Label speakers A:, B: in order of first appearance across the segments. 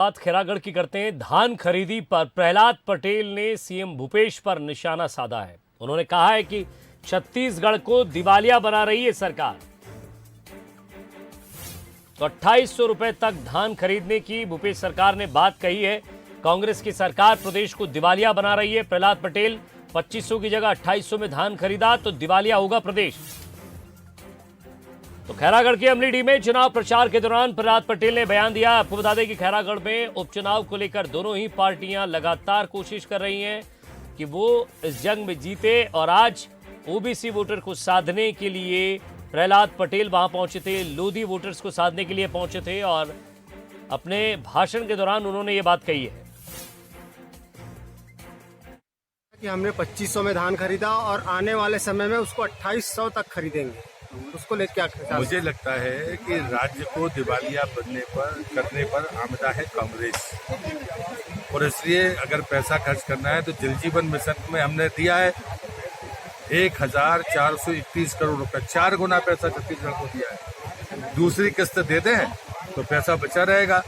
A: बात खैरागढ़ की करते हैं। धान खरीदी पर प्रहलाद पटेल ने सीएम भूपेश पर निशाना साधा है। उन्होंने कहा है कि छत्तीसगढ़ को दिवालिया बना रही है सरकार। तो 2800 रुपए तक धान खरीदने की भूपेश सरकार ने बात कही है। कांग्रेस की सरकार प्रदेश को दिवालिया बना रही है। प्रहलाद पटेल 2500 की जगह 2800 में धान खरीदा तो दिवालिया होगा प्रदेश। तो खैरागढ़ के अमलीडीह में चुनाव प्रचार के दौरान प्रहलाद पटेल ने बयान दिया। आपको बता दें कि खैरागढ़ में उपचुनाव को लेकर दोनों ही पार्टियां लगातार कोशिश कर रही हैं कि वो इस जंग में जीते, और आज ओबीसी वोटर को साधने के लिए प्रहलाद पटेल वहां पहुंचे थे, लोधी वोटर्स को साधने के लिए पहुंचे थे, और अपने भाषण के दौरान उन्होंने ये बात कही है
B: कि हमने 2500 में धान खरीदा और आने वाले समय में उसको 2800 तक खरीदेंगे। उसको लेकर क्या ख्याल?
C: मुझे लगता है कि राज्य को दिवालिया करने पर आमदा है कांग्रेस, और इसलिए अगर पैसा खर्च करना है तो जल जीवन मिशन में हमने दिया है 1431 करोड़ रुपए, 4 गुना पैसा छत्तीसगढ़ को दिया है। दूसरी किस्त दे दें तो पैसा बचा रहेगा,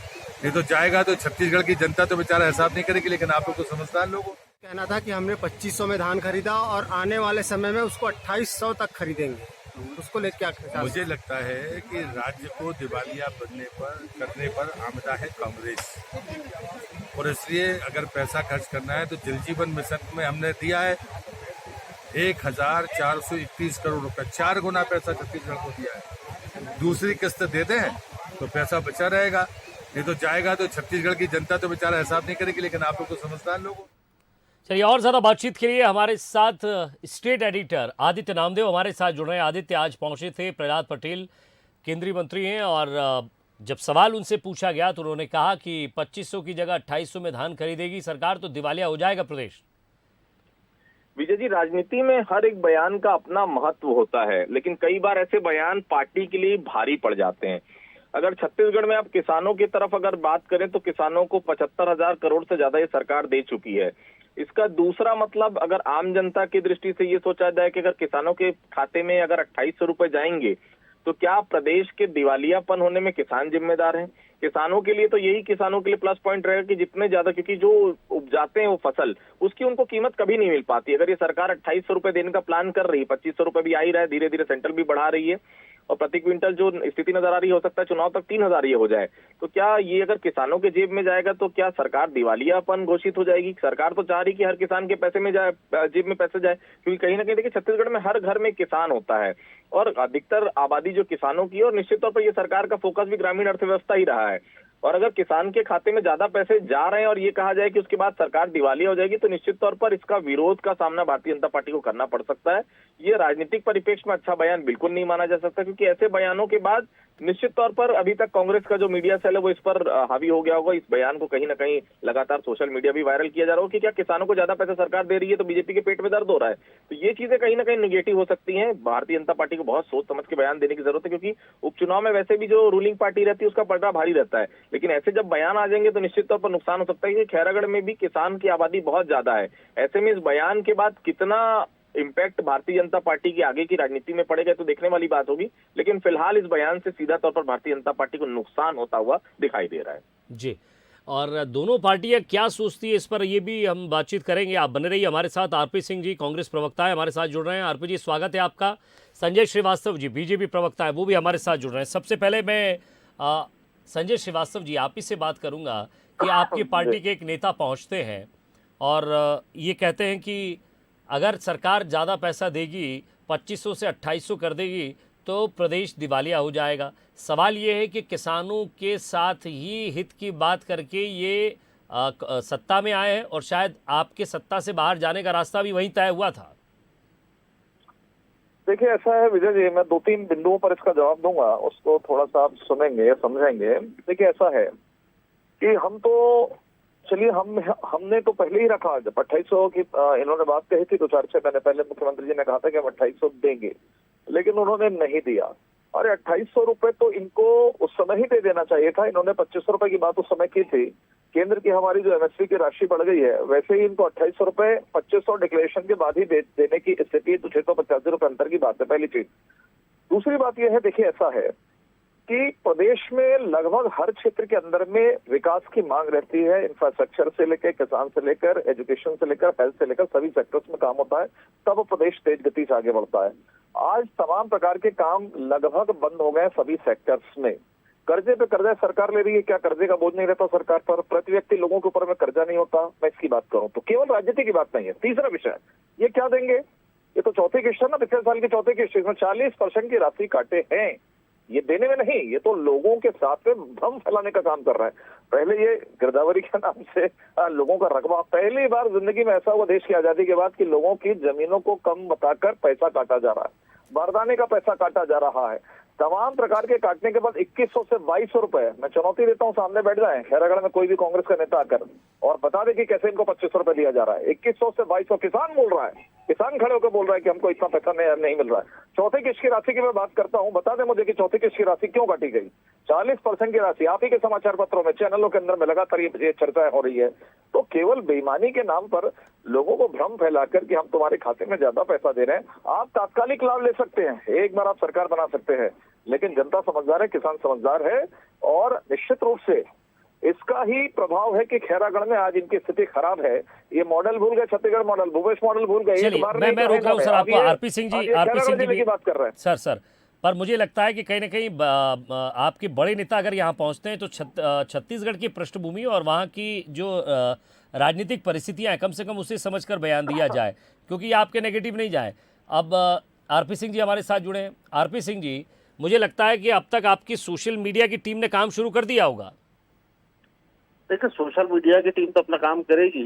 C: नहीं तो जाएगा तो छत्तीसगढ़ की जनता तो बेचारा हिसाब नहीं करेगी। लेकिन आप लोग तो समझदार लोग हो।
B: कहना था कि हमने 2500 में धान खरीदा और आने वाले समय में उसको 2800 तक खरीदेंगे। उसको लेकर क्या ख्याल?
C: मुझे लगता है कि राज्य को दिवालिया करने पर आमदा है कांग्रेस, और इसलिए अगर पैसा खर्च करना है तो जल जीवन मिशन में हमने दिया है 1431 करोड़ रुपए, 4 गुना पैसा छत्तीसगढ़ को दिया है। दूसरी किस्त दे दें तो पैसा बचा रहेगा, नहीं तो जाएगा तो छत्तीसगढ़ की जनता तो बेचारा हिसाब नहीं करेगी। लेकिन आप लोग तो समझदार लोग हो।
A: चलिए, और ज्यादा बातचीत के लिए हमारे साथ स्टेट एडिटर आदित्य नामदेव हमारे साथ जुड़ रहे हैं। आदित्य, आज पहुंचे थे प्रहलाद पटेल, केंद्रीय मंत्री हैं, और जब सवाल उनसे पूछा गया तो उन्होंने कहा कि 2500 की जगह 2800 में धान खरीदेगी सरकार तो दिवालिया हो जाएगा प्रदेश।
D: विजय जी, राजनीति में हर एक बयान का अपना महत्व होता है, लेकिन कई बार ऐसे बयान पार्टी के लिए भारी पड़ जाते हैं। अगर छत्तीसगढ़ में आप किसानों की तरफ अगर बात करें तो किसानों को 75,000 करोड़ से ज्यादा ये सरकार दे चुकी है। इसका दूसरा मतलब अगर आम जनता की दृष्टि से ये सोचा जाए कि अगर किसानों के खाते में अगर 2800 रुपए जाएंगे तो क्या प्रदेश के दिवालियापन होने में किसान जिम्मेदार हैं? किसानों के लिए तो यही किसानों के लिए प्लस पॉइंट रहेगा कि जितने ज्यादा, क्योंकि जो उपजाते हैं वो फसल, उसकी उनको कीमत कभी नहीं मिल पाती। अगर ये सरकार 2800 रुपए देने का प्लान कर रही है, 2500 रुपए भी आ ही रहा है, धीरे धीरे सेंट्रल भी बढ़ा रही है, और प्रति क्विंटल जो स्थिति नजर आ रही है, हो सकता है चुनाव तक 3000 ये हो जाए। तो क्या ये अगर किसानों के जेब में जाएगा तो क्या सरकार दिवालियापन घोषित हो जाएगी? सरकार तो चाह रही कि हर किसान के पैसे में जाए, जेब में पैसे जाए, क्योंकि कहीं ना कहीं देखिए छत्तीसगढ़ में हर घर में किसान होता है और अधिकतर आबादी जो किसानों की है, और निश्चित तौर पर ये सरकार का फोकस भी ग्रामीण अर्थव्यवस्था ही रहा है। और अगर किसान के खाते में ज्यादा पैसे जा रहे हैं और ये कहा जाए कि उसके बाद सरकार दिवालिया हो जाएगी, तो निश्चित तौर पर इसका विरोध का सामना भारतीय जनता पार्टी को करना पड़ सकता है। ये राजनीतिक परिप्रेक्ष्य में अच्छा बयान बिल्कुल नहीं माना जा सकता, क्योंकि ऐसे बयानों के बाद निश्चित तौर पर अभी तक कांग्रेस का जो मीडिया सेल है वो इस पर हावी हो गया होगा। इस बयान को कहीं ना कहीं लगातार सोशल मीडिया भी वायरल किया जा रहा हो कि क्या किसानों को ज्यादा पैसा सरकार दे रही है तो बीजेपी के पेट में दर्द हो रहा है। तो ये चीजें कहीं ना कहीं निगेटिव हो सकती हैं। भारतीय जनता पार्टी को बहुत सोच समझ के बयान देने की जरूरत है, क्योंकि उपचुनाव में वैसे भी जो रूलिंग पार्टी रहती है उसका पलड़ा भारी रहता है, लेकिन ऐसे जब बयान आ जाएंगे तो निश्चित तौर पर नुकसान हो सकता है, क्योंकि खैरागढ़ में भी किसान की आबादी बहुत ज्यादा है। ऐसे में इस बयान के बाद कितना इम्पैक्ट भारतीय जनता पार्टी की आगे की राजनीति में पड़ेगा तो देखने वाली बात होगी, लेकिन फिलहाल इस बयान से सीधा तौर पर भारतीय जनता पार्टी को नुकसान होता हुआ दिखाई दे रहा है।
A: जी, और दोनों पार्टियां क्या सोचती है इस पर, ये भी हम बातचीत करेंगे। आप बने रहिए हमारे साथ। आरपी सिंह जी, कांग्रेस प्रवक्ता है, हमारे साथ जुड़ रहे हैं। आरपी जी, स्वागत है आपका। संजय श्रीवास्तव जी, बीजेपी प्रवक्ता है, वो भी हमारे साथ जुड़ रहे हैं। सबसे पहले मैं संजय श्रीवास्तव जी, आप ही से बात करूंगा कि आपकी पार्टी के एक नेता पहुंचते हैं और ये कहते हैं कि अगर सरकार ज़्यादा पैसा देगी, 2500 से 2800 कर देगी तो प्रदेश दिवालिया हो जाएगा। सवाल ये है कि किसानों के साथ ही हित की बात करके ये सत्ता में आए हैं, और शायद आपके सत्ता से बाहर जाने का रास्ता भी वहीं तय हुआ था।
E: देखिए, ऐसा है विजय जी, मैं 2-3 बिंदुओं पर इसका जवाब दूंगा, उसको थोड़ा सा आप सुनेंगे या समझेंगे। देखिए, ऐसा है कि हम तो चलिए हमने तो पहले ही रखा, जब 2800 की इन्होंने बात कही थी तो 4-6 महीने पहले मुख्यमंत्री जी ने कहा था कि हम 2800 देंगे, लेकिन उन्होंने नहीं दिया। और 2800 रुपए तो इनको उस समय ही दे देना चाहिए था। इन्होंने 2500 रुपए की बात उस समय की थी। केंद्र की हमारी जो एमएसपी की राशि बढ़ गई है, वैसे ही इनको 2800 रुपए 2500 डिक्लेरेशन के बाद ही देने की स्थिति, तो 685 रुपए अंतर की बात है, पहली चीज। दूसरी बात यह है, देखिए ऐसा है कि प्रदेश में लगभग हर क्षेत्र के अंदर में विकास की मांग रहती है। इंफ्रास्ट्रक्चर से लेकर, किसान से लेकर, एजुकेशन से लेकर, हेल्थ से लेकर, सभी सेक्टर्स में काम होता है, तब प्रदेश तेज गति से आगे बढ़ता है। आज तमाम प्रकार के काम लगभग बंद हो गए सभी सेक्टर्स में। कर्जे पे कर्जा सरकार ले रही है, क्या कर्जे का बोझ नहीं रहता सरकार पर? प्रति व्यक्ति लोगों के ऊपर में कर्जा नहीं होता। मैं इसकी बात करूं तो केवल राजनीति की बात नहीं है। तीसरा विषय, ये क्या देंगे? ये तो चौथे किस्त है ना, पिछले साल की चौथे किस्त, इसमें 40% की राशि काटे हैं। ये देने में नहीं, ये तो लोगों के साथ में भ्रम फैलाने का काम कर रहा है। पहले ये गिरदावरी के नाम से लोगों का रकबा, पहली बार जिंदगी में ऐसा हुआ देश की आजादी के बाद कि लोगों की जमीनों को कम बताकर पैसा काटा जा रहा है, बारदाने का पैसा काटा जा रहा है। तमाम प्रकार के काटने के बाद 2100 से 2200 रुपए, मैं चुनौती देता हूं, सामने बैठ जाए खैरागढ़ में कोई भी कांग्रेस का नेता आकर और बता दे कि कैसे इनको 2500 रुपए दिया जा रहा है। 2100 से 2200 किसान बोल रहा है, किसान खड़े होकर बोल रहा है कि हमको इतना पैसा नहीं मिल रहा है। चौथे किस्त की राशि की मैं बात करता हूं, बता दें मुझे कि चौथे किस्त की राशि क्यों काटी गई? 40% की राशि आप ही के समाचार पत्रों में, चैनलों के अंदर में लगातार ये चर्चा हो रही है। तो केवल बेईमानी के नाम पर लोगों को भ्रम फैलाकर कि हम तुम्हारे खाते में ज्यादा पैसा दे रहे हैं। आप तात्कालिक लाभ ले सकते हैं, एक बार आप सरकार बना सकते हैं, लेकिन जनता समझदार है, किसान समझदार है और निश्चित रूप से इसका ही प्रभाव है कि खैरागढ़ में आज इनकी स्थिति खराब है। ये मॉडल भूल गए, छत्तीसगढ़ मॉडल, भूपेश मॉडल भूल गए।
A: चलिए, मैं रोक रहा हूँ सर आपको। आरपी सिंह जी
E: की बात कर रहे हैं
A: सर। पर मुझे लगता है कि कहीं ना कहीं आपके बड़े नेता अगर यहाँ पहुँचते हैं तो छत्तीसगढ़ की पृष्ठभूमि और वहाँ की जो राजनीतिक परिस्थितियाँ हैं, कम से कम उसे समझकर बयान दिया जाए, क्योंकि ये आपके नेगेटिव नहीं जाए। अब आरपी सिंह जी हमारे साथ जुड़े हैं। आरपी सिंह जी, मुझे लगता है कि अब तक आपकी सोशल मीडिया की टीम ने काम शुरू कर दिया होगा।
F: देखिए, सोशल मीडिया की टीम तो अपना काम करेगी,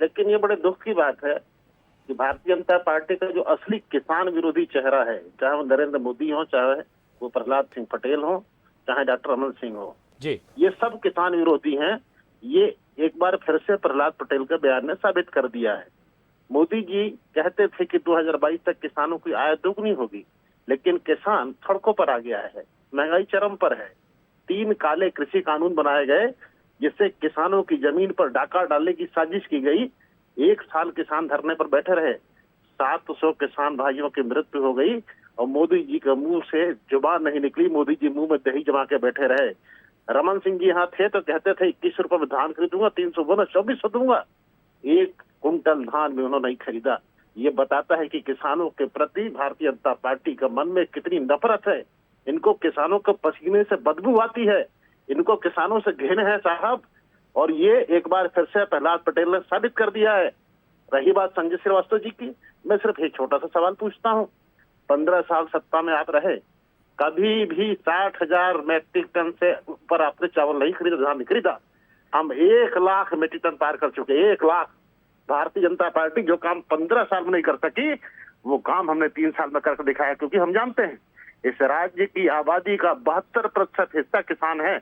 F: लेकिन ये बड़े दुख की बात है कि भारतीय जनता पार्टी का जो असली किसान विरोधी चेहरा है, चाहे वो नरेंद्र मोदी हो, चाहे वो प्रहलाद सिंह पटेल हो, चाहे डॉक्टर रमन सिंह हो
A: जी,
F: ये सब किसान विरोधी हैं। ये एक बार फिर से प्रहलाद पटेल के बयान ने साबित कर दिया है। मोदी जी कहते थे कि 2022 तक किसानों की आय दोगुनी होगी, लेकिन किसान सड़कों पर आ गया है, महंगाई चरम पर है। 3 काले कृषि कानून बनाए गए जिससे किसानों की जमीन पर डाका डालने की साजिश की गई। 1 साल किसान धरने पर बैठे रहे, 700 किसान भाइयों की मृत्यु हो गई और मोदी जी के मुंह से जुबान नहीं निकली। मोदी जी मुंह में दही जमा के बैठे रहे। रमन सिंह जी यहाँ थे तो कहते थे 21 रुपए में धान खरीदूंगा, 300 बोनस, 2400 दूंगा। 1 कुंटल धान भी उन्होंने नहीं खरीदा। ये बताता है कि किसानों के प्रति भारतीय जनता पार्टी का मन में कितनी नफरत है। इनको किसानों के पसीने से बदबू आती है, इनको किसानों से घिन है साहब। और ये एक बार फिर से प्रहलाद पटेल ने साबित कर दिया है। रही बात संजय श्रीवास्तव जी की, मैं सिर्फ एक छोटा सा सवाल पूछता हूँ। 15 साल सत्ता में आप रहे, कभी भी 60,000 मेट्रिक टन से ऊपर आपने चावल नहीं खरीदा, धान नहीं खरीदा। हम 1 लाख मेट्रिक टन पार कर चुके, 1 लाख। भारतीय जनता पार्टी जो काम 15 साल में नहीं कर सकी, वो काम हमने 3 साल में करके दिखाया, क्योंकि हम जानते हैं इस राज्य की आबादी का 72% हिस्सा किसान है।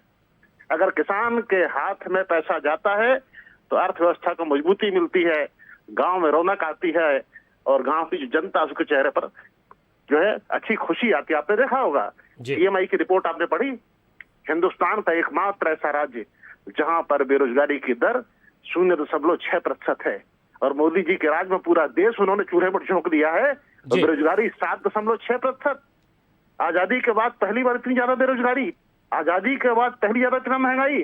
F: अगर किसान के हाथ में पैसा जाता है तो अर्थव्यवस्था को मजबूती मिलती है, गांव में रौनक आती है और गांव की जो जनता उसके चेहरे पर जो है अच्छी खुशी आती है। आपने देखा होगा, PMI की रिपोर्ट आपने पढ़ी, हिंदुस्तान का एकमात्र ऐसा राज्य जहां पर बेरोजगारी की दर 0.6% है और मोदी जी के राज में पूरा देश उन्होंने चूल्हे पर झोंक दिया है और बेरोजगारी 7.6%। आजादी के बाद पहली बार इतनी ज्यादा बेरोजगारी, आजादी के बाद पहली ज्यादा इतना महंगाई।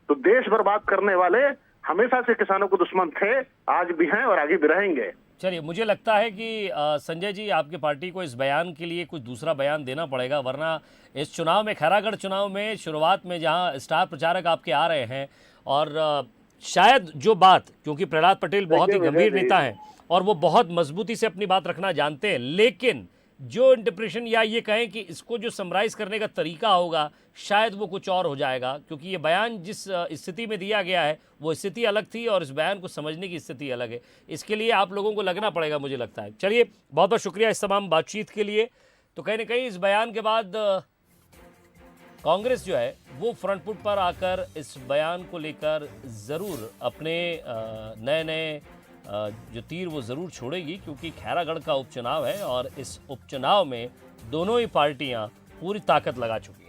F: तो देश बर्बाद करने वाले हमेशा से किसानों को दुश्मन थे, आज भी हैं और आगे भी रहेंगे।
A: चलिए, मुझे लगता है कि संजय जी, आपकी पार्टी को इस बयान के लिए कुछ दूसरा बयान देना पड़ेगा, वरना इस चुनाव में, खैरागढ़ चुनाव में शुरुआत में जहां स्टार प्रचारक आपके आ रहे हैं और शायद जो बात, क्योंकि प्रहलाद पटेल बहुत ही गंभीर नेता हैं और वो बहुत मजबूती से अपनी बात रखना जानते हैं, लेकिन जो इंटरप्रिटेशन या ये कहें कि इसको जो समराइज करने का तरीका होगा, शायद वो कुछ और हो जाएगा, क्योंकि ये बयान जिस स्थिति में दिया गया है वो स्थिति अलग थी और इस बयान को समझने की स्थिति अलग है। इसके लिए आप लोगों को लगना पड़ेगा, मुझे लगता है। चलिए, बहुत बहुत शुक्रिया इस तमाम बातचीत के लिए। तो कहीं ना कहीं इस बयान के बाद कांग्रेस जो है वो फ्रंट फुट पर आकर इस बयान को लेकर ज़रूर अपने नए नए जो तीर वो ज़रूर छोड़ेगी, क्योंकि खैरागढ़ का उपचुनाव है और इस उपचुनाव में दोनों ही पार्टियां पूरी ताकत लगा चुकी हैं।